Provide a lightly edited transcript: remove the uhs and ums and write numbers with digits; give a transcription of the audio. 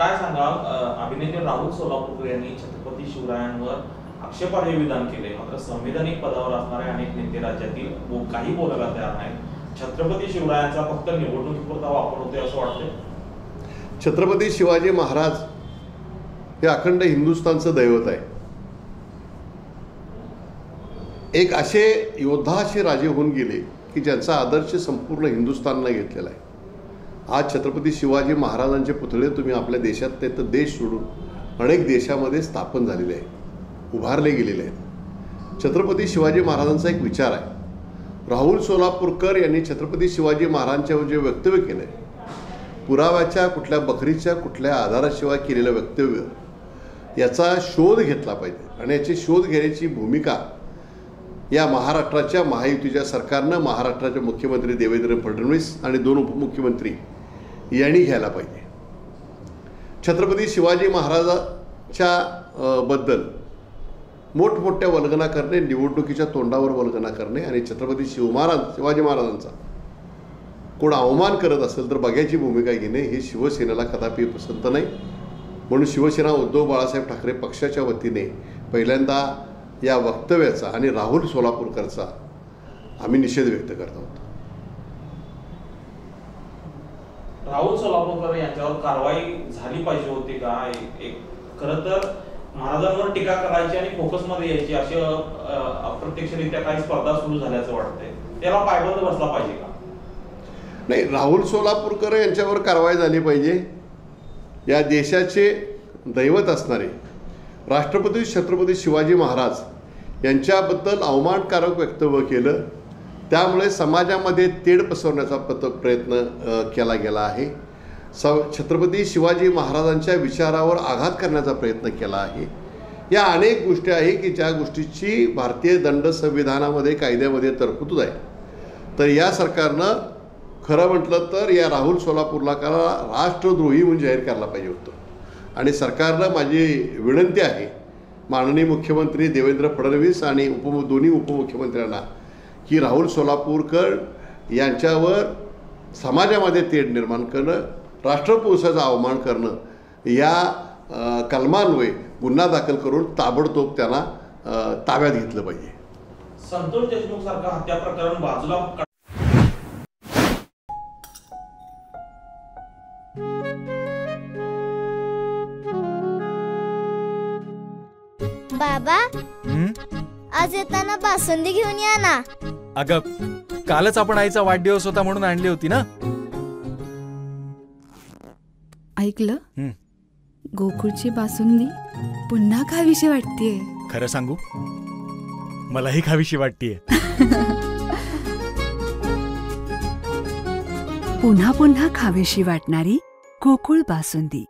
काय सांगाल, अभिनेते राहुल सोलापूरकर यांनी छत्रपती शिवरायांवर आक्षेपार्ह विधान केले, मात्र संविधानिक पदावर असणारे अनेक नेते राज्यातील काही बोलायला तयार नाहीत. छत्रपती शिवरायांचा फक्त निवडणुकीपुरता वापर होतोय असं वाटतंय. छत्रपती शिवाजी महाराज हे अखंड हिंदुस्थानचं दैवत आहे. एक असे योद्धा असे राजे होऊन गेले की ज्यांचा आदर्श संपूर्ण हिंदुस्थाननं घेतलेला आहे. आज छत्रपती शिवाजी महाराजांचे पुतळे तुम्ही आपल्या देशात ते तर देश सोडून अनेक देशामध्ये स्थापन झालेले आहेत, उभारले गेलेले आहेत. छत्रपती शिवाजी महाराजांचा एक विचार आहे. राहुल सोलापूरकर यांनी छत्रपती शिवाजी महाराजांच्यावर जे वक्तव्य केलं आहे, पुराव्याच्या कुठल्या बकरीच्या कुठल्या आधाराशिवाय केलेलं वक्तव्य, याचा शोध घेतला पाहिजे. आणि याची शोध घेण्याची भूमिका या महाराष्ट्राच्या महायुतीच्या सरकारनं, महाराष्ट्राचे मुख्यमंत्री देवेंद्र फडणवीस आणि 2 उपमुख्यमंत्री यांनी घ्यायला पाहिजे. छत्रपती शिवाजी महाराजांच्या बद्दल मोठमोठ्या वल्गना करणे, निवडणुकीच्या तोंडावर वल्गना करणे आणि छत्रपती शिवाजी महाराजांचा कोण अवमान करत असेल तर बघायची भूमिका घेणे ही शिवसेनेला कदापि पसंत नाही. म्हणून शिवसेना उद्धव बाळासाहेब ठाकरे पक्षाच्या वतीने पहिल्यांदा या वक्तव्याचा आणि राहुल सोलापूरकरचा आम्ही निषेध व्यक्त करत आहोत. राहुल सोलापूरकर यांच्यावर कारवाई झाली पाहिजे होती का? खरं तर महाराजांवर टीका करायची आणि फोकसमध्ये यायची अशी अप्रत्यक्षरित्या काही स्पर्धा सुरू झाल्याचं वाटतंय. त्याला पायबंद बसला पाहिजे का? नाही, राहुल सोलापूरकर यांच्यावर कारवाई झाली पाहिजे. या देशाचे दैवत असणारे राष्ट्रपती छत्रपती शिवाजी महाराज यांच्याबद्दल अवमानकारक वक्तव्य केलं, त्यामुळे समाजामध्ये तेढ पसरवण्याचा प्रयत्न केला गेला आहे. छत्रपती शिवाजी महाराजांच्या विचारावर आघात करण्याचा प्रयत्न केला आहे. या अनेक गोष्टी आहे की ज्या गोष्टीची भारतीय दंड संविधानामध्ये कायद्यामध्ये तरतूद आहे. तर या सरकारनं खरं म्हटलं तर या राहुल सोलापूरकरला राष्ट्रद्रोही म्हणून जाहीर करायला पाहिजे होतं. आणि सरकारनं माझी विनंती आहे माननीय मुख्यमंत्री देवेंद्र फडणवीस आणि दोन्ही उपमुख्यमंत्र्यांना की राहुल सोलापूरकर यांच्यावर समाजामध्ये तेढ निर्माण करणं, राष्ट्रपुरुषाचा अवमान करणं या कलमान्वये गुन्हा दाखल करून ताबडतोब त्यांना ताब्यात घेतलं पाहिजे. संतोष देशमुख सारखं हत्या प्रकरण बाजूला बाबा, आज येताना बासुंदी घेऊन या ना. अगं, कालच आपण आईचा वाढदिवस होता म्हणून आणली होती ना. ऐकलं, गोकुळची बासुंदी पुन्हा खावीशी वाटतेय. खरं सांगू, मलाही खावीशी वाटतेय. पुन्हा पुन्हा खावीशी वाटणारी गोकुळ बासुंदी.